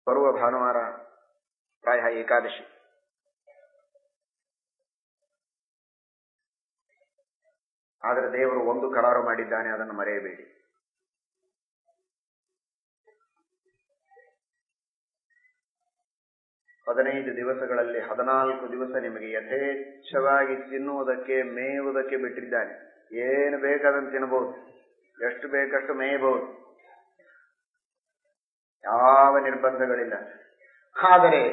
ಬರುವ ಭಾನುವಾರ ಪ್ರಾಯ ಏಕಾದಶಿ. ಆದರೆ ದೇವರು ಒಂದು ಕರಾರು ಮಾಡಿದ್ದಾನೆ, ಅದನ್ನು ಮರೆಯಬೇಡಿ. ಹದಿನೈದು ದಿವಸಗಳಲ್ಲಿ 14 ದಿವಸ ನಿಮಗೆ ಯಥೇಚ್ಛವಾಗಿ ತಿನ್ನುವುದಕ್ಕೆ, ಮೇಯುವುದಕ್ಕೆ ಬಿಟ್ಟಿದ್ದಾನೆ. ಏನು ಬೇಕಾದಂತೆ ತಿನ್ನಬಹುದು, ಎಷ್ಟು ಬೇಕಷ್ಟು ಮೇಯಬಹುದು, ಯಾವ ನಿರ್ಬಂಧಗಳಿಲ್ಲ. ಆದರೆ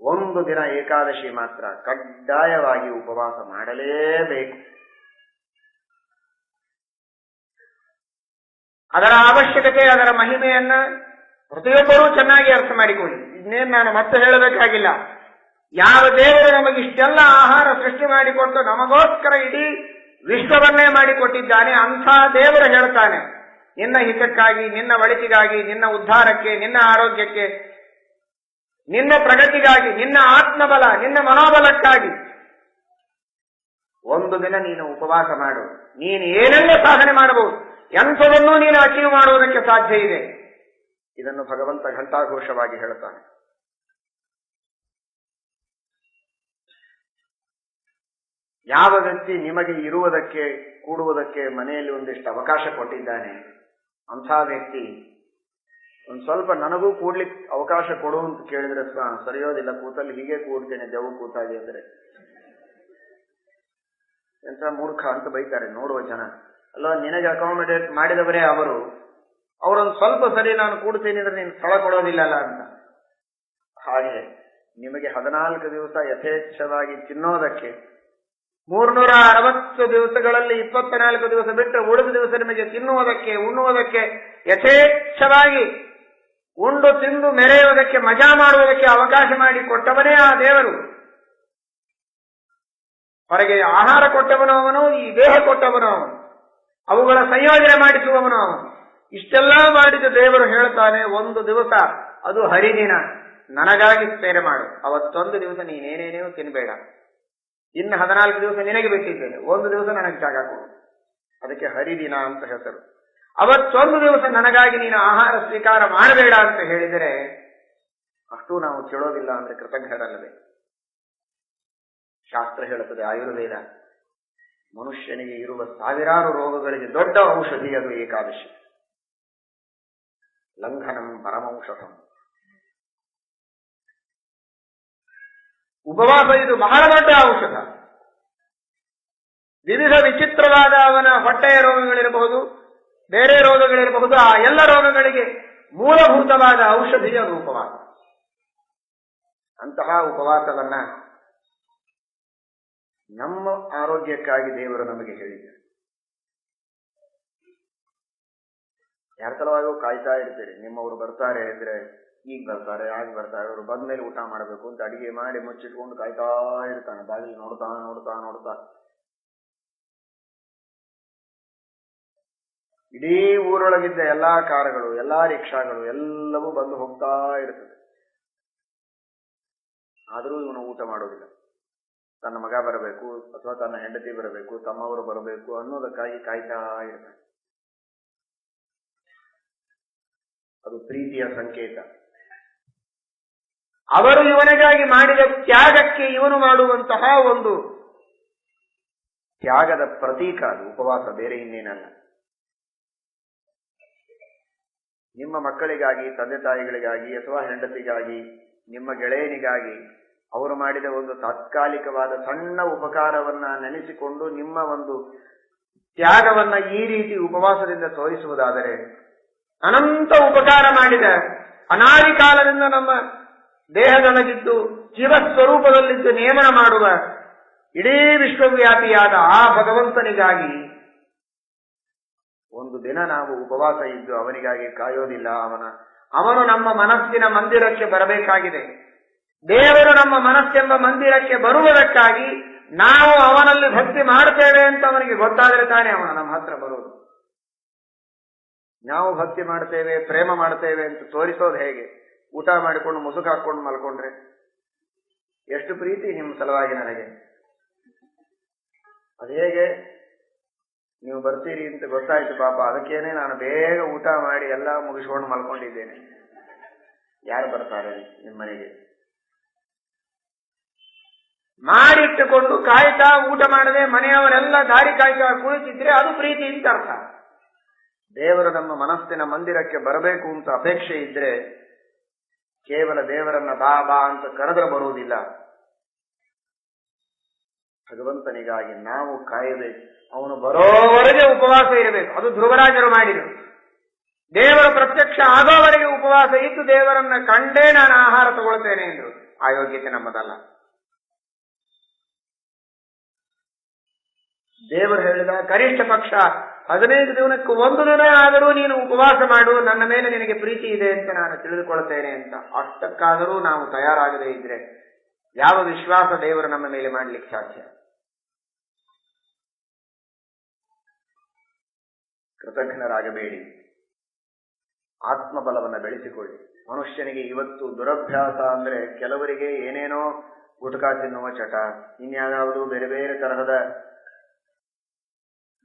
ಒಂದು ದಿನ ಏಕಾದಶಿ ಮಾತ್ರ ಕಡ್ಡಾಯವಾಗಿ ಉಪವಾಸ ಮಾಡಲೇಬೇಕು. ಅದರ ಅವಶ್ಯಕತೆ, ಅದರ ಮಹಿಮೆಯನ್ನ ಪ್ರತಿಯೊಬ್ಬರೂ ಚೆನ್ನಾಗಿ ಅರ್ಥ ಮಾಡಿಕೊಳ್ಳಿ. ಇನ್ನೇನು ನಾನು ಮತ್ತೆ ಹೇಳಬೇಕಾಗಿಲ್ಲ. ಯಾವ ದೇವರು ನಮಗಿಷ್ಟೆಲ್ಲ ಆಹಾರ ಸೃಷ್ಟಿ ಮಾಡಿಕೊಟ್ಟು ನಮಗೋಸ್ಕರ ಇಡೀ ವಿಶ್ವವನ್ನೇ ಮಾಡಿಕೊಟ್ಟಿದ್ದಾನೆ, ಅಂಥ ದೇವರು ಹೇಳ್ತಾನೆ, ನಿನ್ನ ಹಿತಕ್ಕಾಗಿ, ನಿನ್ನ ಒಳಿತಿಗಾಗಿ, ನಿನ್ನ ಉದ್ಧಾರಕ್ಕೆ, ನಿನ್ನ ಆರೋಗ್ಯಕ್ಕೆ, ನಿನ್ನ ಪ್ರಗತಿಗಾಗಿ, ನಿನ್ನ ಆತ್ಮಬಲ, ನಿನ್ನ ಮನೋಬಲಕ್ಕಾಗಿ ಒಂದು ದಿನ ನೀನು ಉಪವಾಸ ಮಾಡು. ನೀನು ಏನೆಲ್ಲ ಸಾಧನೆ ಮಾಡಬಹುದು, ಎಂಥದನ್ನೂ ನೀನು ಅಚೀವ್ ಮಾಡುವುದಕ್ಕೆ ಸಾಧ್ಯ ಇದೆ. ಇದನ್ನು ಭಗವಂತ ಘಂಟಾಘೋಷವಾಗಿ ಹೇಳುತ್ತಾನೆ. ಯಾವ ವ್ಯಕ್ತಿ ನಿಮಗೆ ಇರುವುದಕ್ಕೆ, ಕೂಡುವುದಕ್ಕೆ ಮನೆಯಲ್ಲಿ ಒಂದಿಷ್ಟು ಅವಕಾಶ ಕೊಟ್ಟಿದ್ದಾನೆ, ಅಂಥ ವ್ಯಕ್ತಿ ಒಂದು ಸ್ವಲ್ಪ ನನಗೂ ಕೂಡ್ಲಿಕ್ಕೆ ಅವಕಾಶ ಕೊಡು ಅಂತ ಕೇಳಿದ್ರೆ ಸರಿಯೋದಿಲ್ಲ, ಕೂತಲ್ಲಿ ಹೀಗೆ ಕೂಡ್ತೇನೆ ದೆವ್ವ ಕೂತಾಗಿ ಅಂದ್ರೆ ಎಂಥ ಮೂರ್ಖ ಅಂತ ಬೈತಾರೆ ನೋಡುವ ಜನ. ಅಲ್ವಾ, ನಿನಗೆ ಅಕಾಮಿಡೇಟ್ ಮಾಡಿದವರೇ ಅವರೊಂದು ಸ್ವಲ್ಪ ಸರಿ ನಾನು ಕೂಡ್ತೀನಿ ಅಂದ್ರೆ ನೀನು ಸ್ಥಳ ಕೊಡೋದಿಲ್ಲಲ್ಲ ಅಂತ. ಹಾಗೆ ನಿಮಗೆ 14 ದಿವಸ ಯಥೇಚ್ಛವಾಗಿ ತಿನ್ನೋದಕ್ಕೆ, 360 ದಿವಸಗಳಲ್ಲಿ 24 ದಿವಸ ಬಿಟ್ಟರೆ ಉಳಿದ ದಿವಸ ನಿಮಗೆ ತಿನ್ನುವುದಕ್ಕೆ, ಉಣ್ಣುವುದಕ್ಕೆ, ಯಥೇಚ್ಛವಾಗಿ ಉಂಡು ತಿಂದು ಮೆರೆಯುವುದಕ್ಕೆ, ಮಜಾ ಮಾಡುವುದಕ್ಕೆ ಅವಕಾಶ ಮಾಡಿ ಕೊಟ್ಟವನೇ ಆ ದೇವರು. ಹೊರಗೆ ಆಹಾರ ಕೊಟ್ಟವನು ಅವನು, ಈ ದೇಹ ಕೊಟ್ಟವನು ಅವನು, ಅವುಗಳ ಸಂಯೋಜನೆ ಮಾಡಿಸುವವನು ಅವನು. ಇಷ್ಟೆಲ್ಲ ಮಾಡಿದ ದೇವರು ಹೇಳ್ತಾನೆ, ಒಂದು ದಿವಸ ಅದು ಹರಿದಿನ ನನಗಾಗಿ ಸೇರೆ ಮಾಡು. ಅವತ್ತೊಂದು ದಿವಸ ನೀನೇನೇನೇನು ತಿನ್ಬೇಡ, ಇನ್ನು 14 ದಿವಸ ನಿನಗೆ ಬಿಟ್ಟಿದ್ದೇನೆ, ಒಂದು ದಿವಸ ನನಗೆ ಜಾಗ ಕೊಡು. ಅದಕ್ಕೆ ಹರಿದಿನ ಅಂತ ಹೆಸರು. ಅವತ್ತೊಂದು ದಿವಸ ನನಗಾಗಿ ನೀನು ಆಹಾರ ಸ್ವೀಕಾರ ಮಾಡಬೇಡ ಅಂತ ಹೇಳಿದರೆ ಅಷ್ಟು ನಾವು ಕೇಳೋದಿಲ್ಲ ಅಂದ್ರೆ ಕೃತಜ್ಞರಲ್ಲವೇ? ಶಾಸ್ತ್ರ ಹೇಳುತ್ತದೆ, ಆಯುರ್ವೇದ, ಮನುಷ್ಯನಿಗೆ ಇರುವ ಸಾವಿರಾರು ರೋಗಗಳಿಗೆ ದೊಡ್ಡ ಔಷಧಿ ಅದು ಏಕಾದಶಿ. ಲಂಘನಂ ಪರಮೌಷಧಂ. ಉಪವಾಸ ಇದು ಬಹಳ ದೊಡ್ಡ ಔಷಧ. ವಿವಿಧ ವಿಚಿತ್ರವಾದ ಅವನ ಹೊಟ್ಟೆಯ ರೋಗಗಳಿರಬಹುದು, ಬೇರೆ ರೋಗಗಳಿರಬಹುದು, ಆ ಎಲ್ಲ ರೋಗಗಳಿಗೆ ಮೂಲಭೂತವಾದ ಔಷಧಿ ಅದು ಉಪವಾಸ. ಅಂತಹ ಉಪವಾಸವನ್ನ ನಮ್ಮ ಆರೋಗ್ಯಕ್ಕಾಗಿ ದೇವರು ನಮಗೆ ಹೇಳಿದ್ದಾರೆ. ಯಾರ ಸಲುವಾಗಿ ಕಾಯ್ತಾ ಇರ್ತೀರಿ, ನಿಮ್ಮವರು ಬರ್ತಾರೆ ಅಂದ್ರೆ ಈಗ ಬರ್ತಾರೆ, ಆಗ ಬರ್ತಾರೆ, ಅವರು ಬಂದ ಮೇಲೆ ಊಟ ಮಾಡಬೇಕು ಅಂತ ಅಡಿಗೆ ಮಾಡಿ ಮುಚ್ಚಿಟ್ಕೊಂಡು ಕಾಯ್ತಾ ಇರ್ತಾನೆ, ಬಾಗಿಲು ನೋಡ್ತಾ ನೋಡ್ತಾ ನೋಡ್ತಾ. ಇಡೀ ಊರೊಳಗಿದ್ದ ಎಲ್ಲಾ ಕಾರುಗಳು, ಎಲ್ಲಾ ರಿಕ್ಷಾಗಳು ಎಲ್ಲವೂ ಬಂದು ಹೋಗ್ತಾ ಇರ್ತದೆ. ಆದರೂ ಇವನು ಊಟ ಮಾಡೋದಿಲ್ಲ. ತನ್ನ ಮಗ ಬರಬೇಕು ಅಥವಾ ತನ್ನ ಹೆಂಡತಿ ಬರಬೇಕು, ತಮ್ಮವರು ಬರಬೇಕು ಅನ್ನೋದಕ್ಕಾಗಿ ಕಾಯ್ತಾ ಇರ್ತಾನೆ. ಅದು ಪ್ರೀತಿಯ ಸಂಕೇತ. ಅವರು ಇವನಿಗಾಗಿ ಮಾಡಿದ ತ್ಯಾಗಕ್ಕೆ ಇವನು ಮಾಡುವಂತಹ ಒಂದು ತ್ಯಾಗದ ಪ್ರತೀಕ ಅದು ಉಪವಾಸ, ಬೇರೆ ಇನ್ನೇನಲ್ಲ. ನಿಮ್ಮ ಮಕ್ಕಳಿಗಾಗಿ, ತಂದೆ ತಾಯಿಗಳಿಗಾಗಿ ಅಥವಾ ಹೆಂಡತಿಗಾಗಿ, ನಿಮ್ಮ ಗೆಳೆಯನಿಗಾಗಿ ಅವರು ಮಾಡಿದ ಒಂದು ತಾತ್ಕಾಲಿಕವಾದ ಸಣ್ಣ ಉಪಕಾರವನ್ನ ನೆನೆಸಿಕೊಂಡು ನಿಮ್ಮ ಒಂದು ತ್ಯಾಗವನ್ನ ಈ ರೀತಿ ಉಪವಾಸದಿಂದ ತೋರಿಸುವುದಾದರೆ, ಅನಂತ ಉಪಕಾರ ಮಾಡಿದ, ಅನಾದಿ ಕಾಲದಿಂದ ನಮ್ಮ ದೇಹದೊಳಗಿದ್ದು ಜೀವಸ್ವರೂಪದಲ್ಲಿದ್ದು ನೇಮನ ಮಾಡುವ ಇಡೀ ವಿಶ್ವವ್ಯಾಪಿಯಾದ ಆ ಭಗವಂತನಿಗಾಗಿ ಒಂದು ದಿನ ನಾವು ಉಪವಾಸ ಇದ್ದು ಅವನಿಗಾಗಿ ಕಾಯೋದಿಲ್ಲ. ಅವನು ನಮ್ಮ ಮನಸ್ಸಿನ ಮಂದಿರಕ್ಕೆ ಬರಬೇಕಾಗಿದೆ. ದೇವರು ನಮ್ಮ ಮನಸ್ಸೆಂಬ ಮಂದಿರಕ್ಕೆ ಬರುವುದಕ್ಕಾಗಿ ನಾವು ಅವನಲ್ಲಿ ಭಕ್ತಿ ಮಾಡ್ತೇವೆ ಅಂತ ಅವನಿಗೆ ಗೊತ್ತಾದರೆ ತಾನೇ ಅವನು ನಮ್ಮ ಹತ್ರ ಬರುವುದು. ನಾವು ಭಕ್ತಿ ಮಾಡ್ತೇವೆ, ಪ್ರೇಮ ಮಾಡ್ತೇವೆ ಅಂತ ತೋರಿಸೋದು ಹೇಗೆ? ಊಟ ಮಾಡಿಕೊಂಡು ಮುಸುಕು ಹಾಕೊಂಡು ಮಲ್ಕೊಂಡ್ರೆ ಎಷ್ಟು ಪ್ರೀತಿ ನಿಮ್ಮ ಸಲುವಾಗಿ ನನಗೆ, ಅದು ಹೇಗೆ ನೀವು ಬರ್ತೀರಿ ಅಂತ ಗೊತ್ತಾಯ್ತು ಪಾಪ, ಅದಕ್ಕೇನೆ ನಾನು ಬೇಗ ಊಟ ಮಾಡಿ ಎಲ್ಲ ಮುಗಿಸ್ಕೊಂಡು ಮಲ್ಕೊಂಡಿದ್ದೇನೆ. ಯಾರು ಬರ್ತಾರೆ ನಿಮ್ಮ ಮನೆಗೆ? ಮಾಡಿಟ್ಟುಕೊಂಡು ಕಾಯ್ತಾ ಊಟ ಮಾಡದೆ ಮನೆಯವರೆಲ್ಲ ದಾರಿ ಕಾಯ್ತಾ ಕುಳಿತಿದ್ರೆ ಅದು ಪ್ರೀತಿ ಅಂತ ಅರ್ಥ. ದೇವರು ನಮ್ಮ ಮನಸ್ಸಿನ ಮಂದಿರಕ್ಕೆ ಬರಬೇಕು ಅಂತ ಅಪೇಕ್ಷೆ ಇದ್ರೆ ಕೇವಲ ದೇವರನ್ನ ಬಾ ಬಾ ಅಂತ ಕರೆದ್ರೆ ಬರುವುದಿಲ್ಲ. ಭಗವಂತನಿಗಾಗಿ ನಾವು ಕಾಯಬೇಕು. ಅವನು ಬರೋವರೆಗೆ ಉಪವಾಸ ಇರಬೇಕು. ಅದು ಧ್ರುವರಾಜರು ಮಾಡಿದರು. ದೇವರ ಪ್ರತ್ಯಕ್ಷ ಆಗೋವರೆಗೆ ಉಪವಾಸ ಇದ್ದು ದೇವರನ್ನ ಕಂಡೇ ನಾನು ಆಹಾರ ತಗೊಳ್ತೇನೆ ಎಂದರು. ಆ ಯೋಗ್ಯತೆ ನಮ್ಮದಲ್ಲ. ದೇವರು ಹೇಳಿದ ಕನಿಷ್ಠ ಪಕ್ಷ 15 ದಿನಕ್ಕೆ 1 ದಿನ ಆದರೂ ನೀನು ಉಪವಾಸ ಮಾಡು, ನನ್ನ ಮೇಲೆ ನಿನಗೆ ಪ್ರೀತಿ ಇದೆ ಅಂತ ನಾನು ತಿಳಿದುಕೊಳ್ತೇನೆ ಅಂತ. ಅಷ್ಟಕ್ಕಾದರೂ ನಾವು ತಯಾರಾಗದೇ ಇದ್ರೆ ಯಾವ ವಿಶ್ವಾಸ ದೇವರು ನಮ್ಮ ಮೇಲೆ ಮಾಡ್ಲಿಕ್ಕೆ ಸಾಧ್ಯ? ಕೃತಜ್ಞರಾಗಬೇಡಿ, ಆತ್ಮಬಲವನ್ನು ಬೆಳೆಸಿಕೊಳ್ಳಿ. ಮನುಷ್ಯನಿಗೆ ಇವತ್ತು ದುರಭ್ಯಾಸ ಅಂದ್ರೆ ಕೆಲವರಿಗೆ ಏನೇನೋ ಗುಟಕಾ ತಿನ್ನುವ ಚಟ, ಇನ್ಯಾವುದೂ ಬೇರೆ ಬೇರೆ ತರಹದ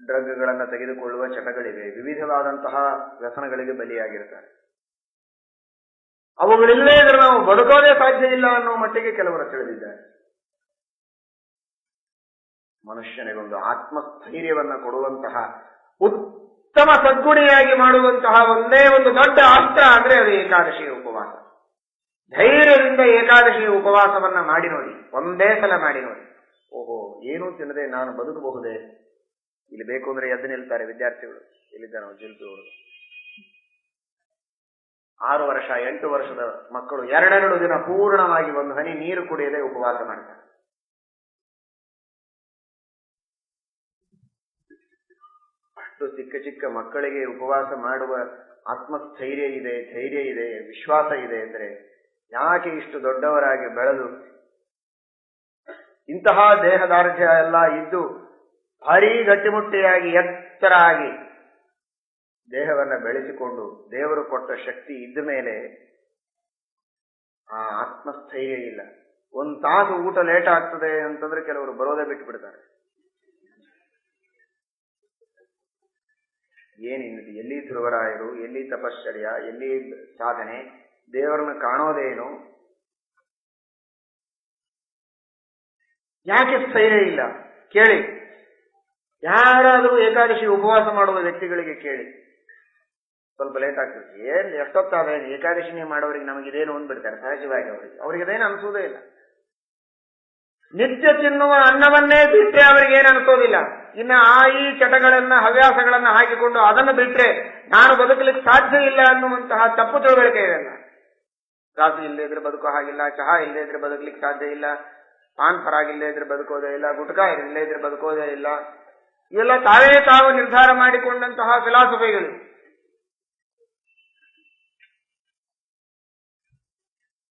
ಡ್ರಗ್ಗಳನ್ನು ತೆಗೆದುಕೊಳ್ಳುವ ಚಟಗಳಿವೆ. ವಿವಿಧವಾದಂತಹ ವ್ಯಸನಗಳಿಗೆ ಬಲಿಯಾಗಿರ್ತಾರೆ. ಅವುಗಳಿಲ್ಲೇ ಇದ್ರೆ ನಾವು ಬದುಕೋದೇ ಸಾಧ್ಯ ಇಲ್ಲ ಅನ್ನೋ ಮಟ್ಟಿಗೆ ಕೆಲವರು ತಿಳಿದಿದ್ದಾರೆ. ಮನುಷ್ಯನಿಗೊಂದು ಆತ್ಮಸ್ಥೈರ್ಯವನ್ನು ಕೊಡುವಂತಹ ಉತ್ತಮ ಸದ್ಗುಣಿಯಾಗಿ ಮಾಡುವಂತಹ ಒಂದೇ ಒಂದು ದೊಡ್ಡ ಅಸ್ತ್ರ ಅಂದ್ರೆ ಅದು ಏಕಾದಶಿಯ ಉಪವಾಸ. ಧೈರ್ಯದಿಂದ ಏಕಾದಶಿಯ ಉಪವಾಸವನ್ನ ಮಾಡಿ ನೋಡಿ, ಒಂದೇ ಸಲ ಮಾಡಿ ನೋಡಿ. ಓಹೋ, ಏನೂ ತಿನ್ನದೆ ನಾನು ಬದುಕಬಹುದೇ? ಇಲ್ಲಿ ಬೇಕು ಅಂದ್ರೆ ಎದ್ದು ನಿಲ್ತಾರೆ ವಿದ್ಯಾರ್ಥಿಗಳು. ಇಲ್ಲಿದ್ದ ನಾವು ಜಿಲ್ಪಿಗಳು 6 ವರ್ಷ 8 ವರ್ಷದ ಮಕ್ಕಳು 2 ದಿನ ಪೂರ್ಣವಾಗಿ ಒಂದು ಹನಿ ನೀರು ಕುಡಿಯದೆ ಉಪವಾಸ ಮಾಡ್ತಾರೆ. ಅಷ್ಟು ಚಿಕ್ಕ ಚಿಕ್ಕ ಮಕ್ಕಳಿಗೆ ಉಪವಾಸ ಮಾಡುವ ಆತ್ಮಸ್ಥೈರ್ಯ ಇದೆ, ಧೈರ್ಯ ಇದೆ, ವಿಶ್ವಾಸ ಇದೆ ಅಂದ್ರೆ ಯಾಕೆ ಇಷ್ಟು ದೊಡ್ಡವರಾಗಿ ಬೆಳೆದು ಇಂತಹ ದೇಹದಾರ್ಢ್ಯ ಎಲ್ಲ ಇದ್ದು ಭಾರೀ ಗಟ್ಟಿಮುಟ್ಟಿಯಾಗಿ ಎತ್ತರ ಆಗಿ ದೇಹವನ್ನು ಬೆಳೆಸಿಕೊಂಡು ದೇವರು ಕೊಟ್ಟ ಶಕ್ತಿ ಇದ್ದ ಮೇಲೆ ಆ ಆತ್ಮಸ್ಥೈರ್ಯ ಇಲ್ಲ. 1 ತಾಸು ಊಟ ಲೇಟ್ ಆಗ್ತದೆ ಅಂತಂದ್ರೆ ಕೆಲವರು ಬರೋದೇ ಬಿಟ್ಟು ಬಿಡ್ತಾರೆ. ಏನಿನ್ನದು? ಎಲ್ಲಿ ಧ್ರುವರಾಯರು, ಎಲ್ಲಿ ತಪಶ್ಚರ್ಯ, ಎಲ್ಲಿ ಸಾಧನೆ? ದೇವರನ್ನು ಕಾಣೋದೇನು? ಯಾಕೆ ಸ್ಥೈರ್ಯ ಇಲ್ಲ? ಕೇಳಿ, ಯಾರಾದರೂ ಏಕಾದಶಿ ಉಪವಾಸ ಮಾಡುವ ವ್ಯಕ್ತಿಗಳಿಗೆ ಕೇಳಿ. ಸ್ವಲ್ಪ ಲೇಟ್ ಆಗ್ತದೆ, ಏನ್ ಎಷ್ಟೊತ್ತಾದ್ರೆ ಏಕಾದಶಿ ಮಾಡೋರಿಗೆ ನಮಗಿದೇನು ಅಂದ್ಬಿಡ್ತಾರೆ ಸಹಜವಾಗಿ. ಅವ್ರಿಗೆ ಅದೇನು ಅನ್ಸೋದೇ ಇಲ್ಲ. ನಿತ್ಯ ತಿನ್ನುವ ಅನ್ನವನ್ನೇ ಬಿಟ್ರೆ ಅವ್ರಿಗೆ ಏನು ಅನ್ಸೋದಿಲ್ಲ. ಇನ್ನು ಈ ಚಟಗಳನ್ನ ಹವ್ಯಾಸಗಳನ್ನ ಹಾಕಿಕೊಂಡು ಅದನ್ನು ಬಿಟ್ರೆ ನಾನು ಬದುಕಲಿಕ್ಕೆ ಸಾಧ್ಯ ಇಲ್ಲ ಅನ್ನುವಂತಹ ತಪ್ಪು ತಿಳುವಳಿಕೆ ಇದೆಲ್ಲ. ಕಾಫಿ ಇಲ್ಲದೆ ಇದ್ರೆ ಬದುಕೋ ಹಾಗಿಲ್ಲ, ಚಹಾ ಇಲ್ಲದೆ ಇದ್ರೆ ಬದುಕಲಿಕ್ಕೆ ಸಾಧ್ಯ ಇಲ್ಲ, ಪಾನ್ ಪರಾಗ್ ಇಲ್ಲದೆ ಇದ್ರೆ ಬದುಕೋದೇ ಇಲ್ಲ, ಗುಟ್ಕಾ ಇಲ್ಲದೆ ಇದ್ರೆ ಬದುಕೋದೇ ಇಲ್ಲ. ಇವೆಲ್ಲ ತಾವು ನಿರ್ಧಾರ ಮಾಡಿಕೊಂಡಂತಹ ಫಿಲಾಸಫಿಗಳು.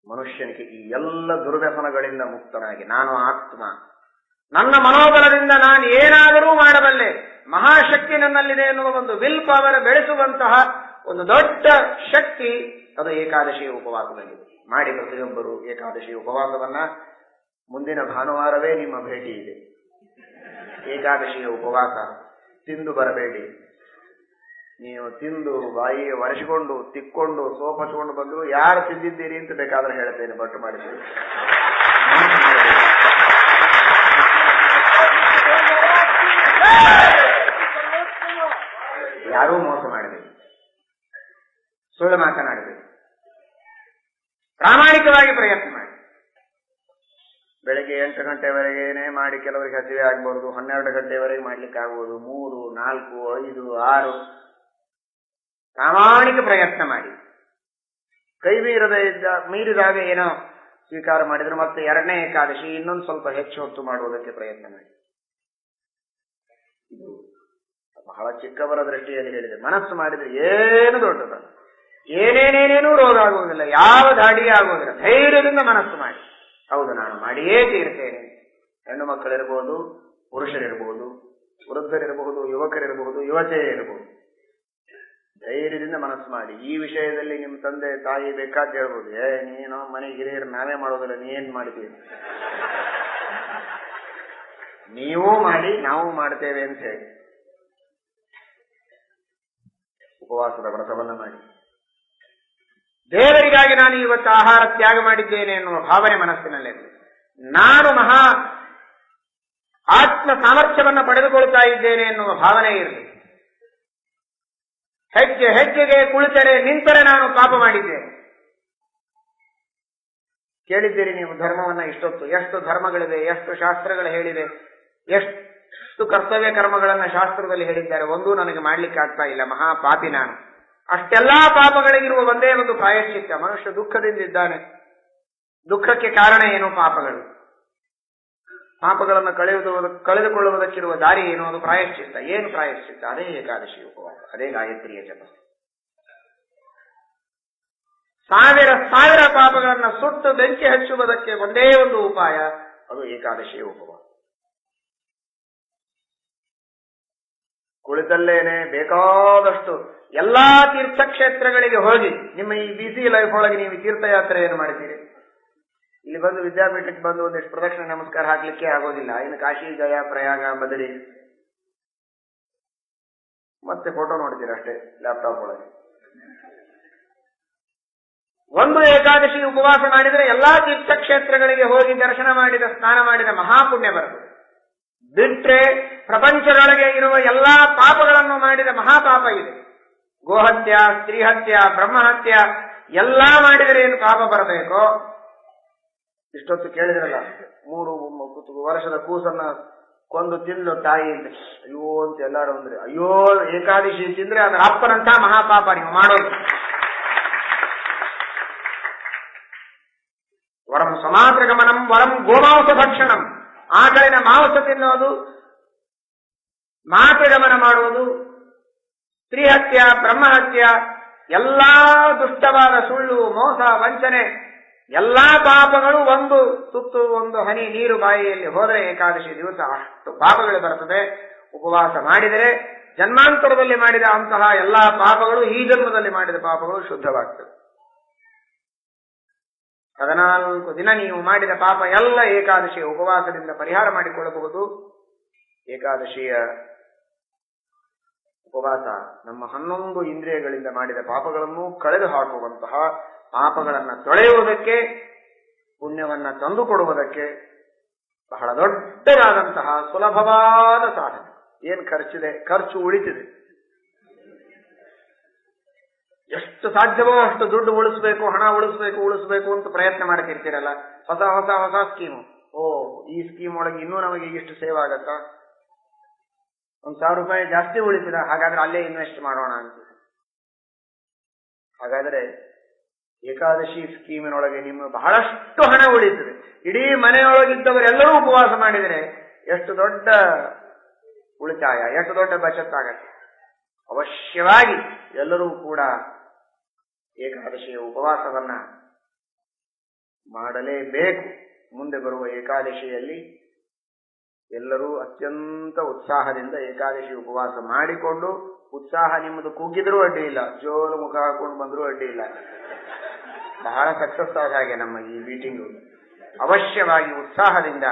ಮನುಷ್ಯನಿಗೆ ಈ ಎಲ್ಲ ದುರ್ವ್ಯಸನಗಳಿಂದ ಮುಕ್ತನಾಗಿ ನಾನು ಆತ್ಮ, ನನ್ನ ಮನೋಬಲದಿಂದ ನಾನು ಏನಾದರೂ ಮಾಡಬಲ್ಲೆ, ಮಹಾಶಕ್ತಿ ನನ್ನಲ್ಲಿದೆ ಎನ್ನುವ ಒಂದು ವಿಲ್ ಪವರ್ ಬೆಳೆಸುವಂತಹ ಒಂದು ದೊಡ್ಡ ಶಕ್ತಿ ಅದು ಏಕಾದಶಿಯ ಉಪವಾಸದಲ್ಲಿದೆ. ಮಾಡಿ ಪ್ರತಿಯೊಬ್ಬರು ಏಕಾದಶಿ ಉಪವಾಸವನ್ನ. ಮುಂದಿನ ಭಾನುವಾರವೇ ನಿಮ್ಮ ಭೇಟಿ ಇದೆ. ಏಕಾದಶಿಯ ಉಪವಾಸ. ತಿಂದು ಬರಬೇಡಿ. ನೀವು ತಿಂದು ಬಾಯಿಗೆ ಒರೆಸಿಕೊಂಡು ತಿಕ್ಕೊಂಡು ಸೋಪ್ ಹಚ್ಕೊಂಡು ಬಂದು ಯಾರು ತಿಂದಿದ್ದೀರಿ ಅಂತ ಬೇಕಾದ್ರೆ ಹೇಳ್ತೇನೆ, ಬಟ್ಟು ಮಾಡಿದ್ದೀರಿ. ಯಾರೂ ಮೋಸ ಮಾಡಬೇಕು, ಸುಳ್ಳು ಮಾತನಾಡಬೇಕು. ಪ್ರಾಮಾಣಿಕವಾಗಿ ಪ್ರಯತ್ನ ಮಾಡಿ. ಬೆಳಗ್ಗೆ 8 ಗಂಟೆವರೆಗೇನೆ ಮಾಡಿ ಕೆಲವರಿಗೆ ಹಸಿವೆ ಆಗ್ಬಹುದು, 12 ಗಂಟೆವರೆಗೆ ಮಾಡ್ಲಿಕ್ಕೆ ಆಗ್ಬೋದು, 3, 4, 5, 6 ಪ್ರಾಮಾಣಿಕ ಪ್ರಯತ್ನ ಮಾಡಿ. ಕೈ ಮೀರಿದಾಗ ಏನೋ ಸ್ವೀಕಾರ ಮಾಡಿದ್ರೆ ಮತ್ತೆ 2ನೇ ಏಕಾದಶಿ ಇನ್ನೊಂದು ಸ್ವಲ್ಪ ಹೆಚ್ಚು ಹೊತ್ತು ಮಾಡುವುದಕ್ಕೆ ಪ್ರಯತ್ನ ಮಾಡಿ. ಇದು ಬಹಳ ಚಿಕ್ಕವರ ದೃಷ್ಟಿಯಲ್ಲಿ ಹೇಳಿದೆ. ಮನಸ್ಸು ಮಾಡಿದ್ರೆ ಏನು ದೊಡ್ಡದಲ್ಲ, ಏನೇನೇನೇನೂ ರೋಗ ಆಗುವುದಿಲ್ಲ, ಯಾವ ದಾಡಿಯೇ ಆಗುವುದಿಲ್ಲ. ಧೈರ್ಯದಿಂದ ಮನಸ್ಸು ಮಾಡಿ. ಹೌದು, ನಾನು ಮಾಡಿಯೇ ತೀರ್ತೇನೆ. ಹೆಣ್ಣು ಮಕ್ಕಳಿರ್ಬೋದು, ಪುರುಷರಿರ್ಬೋದು, ವೃದ್ಧರಿರಬಹುದು, ಯುವಕರಿರಬಹುದು, ಯುವತಿಯರಿರಬಹುದು. ಧೈರ್ಯದಿಂದ ಮನಸ್ಸು ಮಾಡಿ. ಈ ವಿಷಯದಲ್ಲಿ ನಿಮ್ಮ ತಂದೆ ತಾಯಿ ಬೇಕಾದ ಹೇಳ್ಬೋದು, ನೀನು ಮನೆ ಹಿರಿಯರು ನಾವೇ ಮಾಡೋದಿಲ್ಲ, ನೀ ಏನ್ ಮಾಡ್ತೀವಿ, ನೀವೂ ಮಾಡಿ ನಾವು ಮಾಡ್ತೇವೆ ಅಂತ ಹೇಳಿ ಉಪವಾಸದ ವ್ರತವನ್ನ ಮಾಡಿ. ದೇವರಿಗಾಗಿ ನಾನು ಇವತ್ತು ಆಹಾರ ತ್ಯಾಗ ಮಾಡಿದ್ದೇನೆ ಎನ್ನುವ ಭಾವನೆ ಮನಸ್ಸಿನಲ್ಲಿರಲಿ. ನಾನು ಮಹಾ ಆತ್ಮ ಸಾಮರ್ಥ್ಯವನ್ನು ಪಡೆದುಕೊಳ್ತಾ ಇದ್ದೇನೆ ಎನ್ನುವ ಭಾವನೆ ಇರಲಿ. ಹೆಜ್ಜೆ ಹೆಜ್ಜೆಗೆ ಕುಳಿತರೆ ನಿಂತರೆ ನಾನು ಪಾಪ ಮಾಡಿದ್ದೇನೆ. ಕೇಳಿದ್ದೀರಿ ನೀವು ಧರ್ಮವನ್ನ ಇಷ್ಟೊತ್ತು, ಎಷ್ಟು ಧರ್ಮಗಳಿವೆ, ಎಷ್ಟು ಶಾಸ್ತ್ರಗಳು ಹೇಳಿವೆ, ಎಷ್ಟು ಕರ್ತವ್ಯ ಕರ್ಮಗಳನ್ನ ಶಾಸ್ತ್ರದಲ್ಲಿ ಹೇಳಿದ್ದಾರೆ, ಒಂದೂ ನನಗೆ ಮಾಡ್ಲಿಕ್ಕೆ ಆಗ್ತಾ ಇಲ್ಲ, ಮಹಾ ಪಾಪಿ ನಾನು. ಅಷ್ಟೆಲ್ಲಾ ಪಾಪಗಳಿಗಿರುವ ಒಂದೇ ಒಂದು ಪ್ರಾಯಶ್ಚಿತ್ತ. ಮನುಷ್ಯ ದುಃಖದಿಂದಿದ್ದಾನೆ. ದುಃಖಕ್ಕೆ ಕಾರಣ ಏನು? ಪಾಪಗಳು. ಪಾಪಗಳನ್ನು ಕಳೆದುಕೊಳ್ಳುವುದಕ್ಕಿರುವ ದಾರಿ ಏನು? ಅದು ಪ್ರಾಯಶ್ಚಿತ್ತ. ಏನು ಪ್ರಾಯಶ್ಚಿತ್ತ? ಅದೇ ಏಕಾದಶಿ ಉಪವಾಸ, ಅದೇ ಗಾಯತ್ರಿಯ ಜಪ. ಸಾವಿರ ಸಾವಿರ ಪಾಪಗಳನ್ನು ಸುಟ್ಟು ಬೆಂಕಿ ಹಚ್ಚುವುದಕ್ಕೆ ಒಂದೇ ಒಂದು ಉಪಾಯ, ಅದು ಏಕಾದಶಿಯ ಉಪವಾಸ. ಕುಳಿತಲ್ಲೇನೆ ಬೇಕಾದಷ್ಟು ಎಲ್ಲಾ ತೀರ್ಥಕ್ಷೇತ್ರಗಳಿಗೆ ಹೋಗಿ, ನಿಮ್ಮ ಈ ಬಿಸಿ ಲೈಫ್ ಒಳಗೆ ನೀವು ತೀರ್ಥಯಾತ್ರೆಯನ್ನು ಮಾಡಿದ್ದೀರಿ. ಇಲ್ಲಿ ಬಂದು ವಿದ್ಯಾಪೀಠಕ್ಕೆ ಬಂದು ಒಂದಿಷ್ಟು ಪ್ರದಕ್ಷಿಣೆ ನಮಸ್ಕಾರ ಹಾಕ್ಲಿಕ್ಕೆ ಆಗೋದಿಲ್ಲ. ಇನ್ನು ಕಾಶಿ, ಗಯಾ, ಪ್ರಯಾಗ, ಬದರಿ ಮತ್ತೆ ಫೋಟೋ ನೋಡ್ತೀರ ಅಷ್ಟೇ ಲ್ಯಾಪ್ಟಾಪ್ ಒಳಗೆ. ಒಂದು ಏಕಾದಶಿ ಉಪವಾಸ ಮಾಡಿದರೆ ಎಲ್ಲಾ ತೀರ್ಥಕ್ಷೇತ್ರಗಳಿಗೆ ಹೋಗಿ ದರ್ಶನ ಮಾಡಿದ, ಸ್ನಾನ ಮಾಡಿದ ಮಹಾಪುಣ್ಯ ಬರುತ್ತದೆ. ಬಿಟ್ರೆ ಪ್ರಪಂಚದೊಳಗೆ ಇರುವ ಎಲ್ಲಾ ಪಾಪಗಳನ್ನು ಮಾಡಿದ ಮಹಾಪಾಪ ಇದೆ. ಗೋಹತ್ಯ, ಸ್ತ್ರೀಹತ್ಯ, ಬ್ರಹ್ಮಹತ್ಯ ಎಲ್ಲಾ ಮಾಡಿದರೆ ಏನು ಪಾಪ ಬರಬೇಕೋ? ಇಷ್ಟೊತ್ತು ಕೇಳಿದ್ರಲ್ಲ, 3 ವರ್ಷದ ಕೂಸನ್ನ ಕೊಂದು ತಿಂದು ತಾಯಿ ಅಯ್ಯೋ ಅಂತ ಎಲ್ಲಾರು ಅಂದ್ರೆ, ಅಯ್ಯೋ ಏಕಾದಶಿ ತಿಂದ್ರೆ ಅದರ ಅಪ್ಪನಂತ ಮಹಾಪಾಪ ನೀವು ಮಾಡೋದು. ವರಂ ಸಮಾತ್ರ ಗಮನಂ ವರಂ ಗೋಮಾಂಸ ಭಕ್ಷಣಂ. ಆಕಳಿನ ಮಾಂಸ ತಿನ್ನೋದು, ಮಾತೆ ಗಮನ ಮಾಡುವುದು, ಸ್ತ್ರೀಹತ್ಯ, ಬ್ರಹ್ಮಹತ್ಯ, ಎಲ್ಲಾ ದುಷ್ಟವಾದ ಸುಳ್ಳು, ಮೋಸ, ವಂಚನೆ, ಎಲ್ಲಾ ಪಾಪಗಳು ಒಂದು ತುತ್ತು, ಒಂದು ಹನಿ ನೀರು ಬಾಯಿಯಲ್ಲಿ ಹೋದರೆ ಏಕಾದಶಿ ದಿವಸ ಅಷ್ಟು ಪಾಪಗಳು ಬರ್ತದೆ. ಉಪವಾಸ ಮಾಡಿದರೆ ಜನ್ಮಾಂತರದಲ್ಲಿ ಮಾಡಿದ ಅಂತಹ ಎಲ್ಲಾ ಪಾಪಗಳು, ಈ ಜನ್ಮದಲ್ಲಿ ಮಾಡಿದ ಪಾಪಗಳು ಶುದ್ಧವಾಗ್ತದೆ. 14 ದಿನ ನೀವು ಮಾಡಿದ ಪಾಪ ಎಲ್ಲ ಏಕಾದಶಿಯ ಉಪವಾಸದಿಂದ ಪರಿಹಾರ ಮಾಡಿಕೊಳ್ಳಬಹುದು. ಏಕಾದಶಿಯ ಉಪವಾಸ ನಮ್ಮ 11 ಇಂದ್ರಿಯಗಳಿಂದ ಮಾಡಿದ ಪಾಪಗಳನ್ನು ಕಳೆದು ಹಾಕುವಂತಹ, ಪಾಪಗಳನ್ನು ತೊಳೆಯುವುದಕ್ಕೆ, ಪುಣ್ಯವನ್ನ ತಂದುಕೊಡುವುದಕ್ಕೆ ಬಹಳ ದೊಡ್ಡದಾದಂತಹ ಸುಲಭವಾದ ಸಾಧನೆ. ಏನ್ ಖರ್ಚಿದೆ? ಖರ್ಚು ಉಳಿತಿದೆ. ಎಷ್ಟು ಸಾಧ್ಯವೋ ಅಷ್ಟು ದುಡ್ಡು ಉಳಿಸ್ಬೇಕು, ಹಣ ಉಳಿಸ್ಬೇಕು ಅಂತ ಪ್ರಯತ್ನ ಮಾಡ್ತಿರ್ತೀರಲ್ಲ. ಹೊಸ ಸ್ಕೀಮು. ಈ ಸ್ಕೀಮ್ ಒಳಗೆ ಇನ್ನೂ ನಮಗೆ ಇಷ್ಟು ಸೇವ್ ಆಗತ್ತಾ? 1,000 ರೂಪಾಯಿ ಜಾಸ್ತಿ ಉಳಿತಿದ, ಹಾಗಾದ್ರೆ ಅಲ್ಲೇ ಇನ್ವೆಸ್ಟ್ ಮಾಡೋಣ ಅಂತ. ಹಾಗಾದ್ರೆ ಏಕಾದಶಿ ಸ್ಕೀಮಿನೊಳಗೆ ನಿಮ್ಮ ಬಹಳಷ್ಟು ಹಣ ಉಳಿತದೆ. ಇಡೀ ಮನೆಯೊಳಗಿದ್ದವರೆಲ್ಲರೂ ಉಪವಾಸ ಮಾಡಿದರೆ ಎಷ್ಟು ದೊಡ್ಡ ಉಳಿತಾಯ, ಎಷ್ಟು ದೊಡ್ಡ ಬಚತ್ತಾಗತ್ತೆ. ಅವಶ್ಯವಾಗಿ ಎಲ್ಲರೂ ಕೂಡ ಏಕಾದಶಿಯ ಉಪವಾಸವನ್ನ ಮಾಡಲೇಬೇಕು. ಮುಂದೆ ಬರುವ ಏಕಾದಶಿಯಲ್ಲಿ ಎಲ್ಲರೂ ಅತ್ಯಂತ ಉತ್ಸಾಹದಿಂದ ಏಕಾದಶಿ ಉಪವಾಸ ಮಾಡಿಕೊಂಡು, ಉತ್ಸಾಹ ನಿಮ್ಮದು ಕುಗ್ಗಿದ್ರೂ ಅಡ್ಡಿ ಇಲ್ಲ, ಜೋರು ಮುಖ ಹಾಕೊಂಡು ಬಂದರೂ ಅಡ್ಡಿ ಇಲ್ಲ. ಬಹಳ ಸಕ್ಸಸ್ ಆದ ಹಾಗೆ ನಮ್ಮ ಈ ಮೀಟಿಂಗು. ಅವಶ್ಯವಾಗಿ ಉತ್ಸಾಹದಿಂದ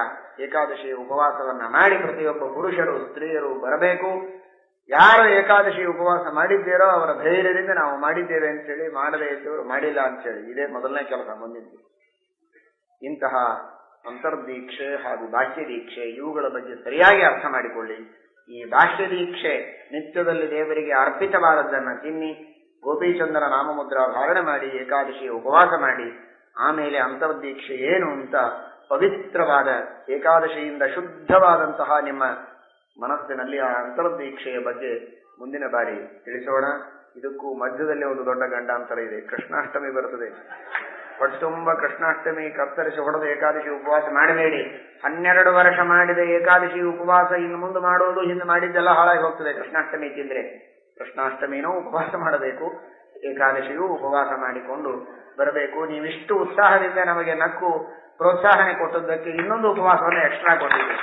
ಏಕಾದಶಿಯ ಉಪವಾಸವನ್ನ ಮಾಡಿ ಪ್ರತಿಯೊಬ್ಬ ಪುರುಷರು, ಸ್ತ್ರೀಯರು ಬರಬೇಕು. ಯಾರು ಏಕಾದಶಿ ಉಪವಾಸ ಮಾಡಿದ್ದೇರೋ ಅವರ ಧೈರ್ಯದಿಂದ ನಾವು ಮಾಡಿದ್ದೇವೆ ಅಂತೇಳಿ, ಮಾಡದೇ ಇದ್ದವರು ಮಾಡಿಲ್ಲ ಅಂತೇಳಿ, ಇದೇ ಮೊದಲನೇ ಕೆಲಸ ಮುಂದಿದ್ದು. ಇಂತಹ ಅಂತರ್ದೀಕ್ಷೆ ಹಾಗೂ ಬಾಹ್ಯ ದೀಕ್ಷೆ ಇವುಗಳ ಬಗ್ಗೆ ಸರಿಯಾಗಿ ಅರ್ಥ ಮಾಡಿಕೊಳ್ಳಿ. ಈ ಬಾಹ್ಯ ದೀಕ್ಷೆ ನಿತ್ಯದಲ್ಲಿ ದೇವರಿಗೆ ಅರ್ಪಿತವಾದದ್ದನ್ನು ತಿನ್ನಿ, ಗೋಪೀಚಂದನ ನಾಮಮುದ್ರಾ ಧಾರಣೆ ಮಾಡಿ, ಏಕಾದಶಿಯ ಉಪವಾಸ ಮಾಡಿ, ಆಮೇಲೆ ಅಂತರ್ದೀಕ್ಷೆ ಏನು ಅಂತ ಪವಿತ್ರವಾದ ಏಕಾದಶಿಯಿಂದ ಶುದ್ಧವಾದಂತಹ ನಿಮ್ಮ ಮನಸ್ಸಿನಲ್ಲಿ ಆ ಅಂತರ್ದೀಕ್ಷೆಯ ಬಗ್ಗೆ ಮುಂದಿನ ಬಾರಿ ತಿಳಿಸೋಣ. ಇದಕ್ಕೂ ಮಧ್ಯದಲ್ಲಿ ಒಂದು ದೊಡ್ಡ ಗಂಡಾಂತರ ಇದೆ. ಕೃಷ್ಣಾಷ್ಟಮಿ ಬರುತ್ತದೆ. ಹೊಟ್ಟುಂಬ ಕೃಷ್ಣಾಷ್ಟಮಿ ಕತ್ತರಿಸಿ ಹೊಡೆದು ಏಕಾದಶಿ ಉಪವಾಸ ಮಾಡಬೇಡಿ. 12 ವರ್ಷ ಮಾಡಿದ ಏಕಾದಶಿ ಉಪವಾಸ ಇನ್ನು ಮುಂದೆ ಮಾಡೋದು, ಹಿಂದೆ ಮಾಡಿದ್ದೆಲ್ಲ ಹಾಳಾಗಿ ಹೋಗ್ತದೆ ಕೃಷ್ಣಾಷ್ಟಮಿ ತಿಂದ್ರೆ. ಕೃಷ್ಣಾಷ್ಟಮಿನೂ ಉಪವಾಸ ಮಾಡಬೇಕು, ಏಕಾದಶಿಯೂ ಉಪವಾಸ ಮಾಡಿಕೊಂಡು ಬರಬೇಕು. ನೀವಿಷ್ಟು ಉತ್ಸಾಹದಿಂದ ನಮಗೆ ನಕ್ಕು ಪ್ರೋತ್ಸಾಹನೆ ಕೊಟ್ಟದ್ದಕ್ಕೆ ಇನ್ನೊಂದು ಉಪವಾಸವನ್ನು ಎಕ್ಸ್ಟ್ರಾ ಕೊಟ್ಟಿದ್ದೀವಿ.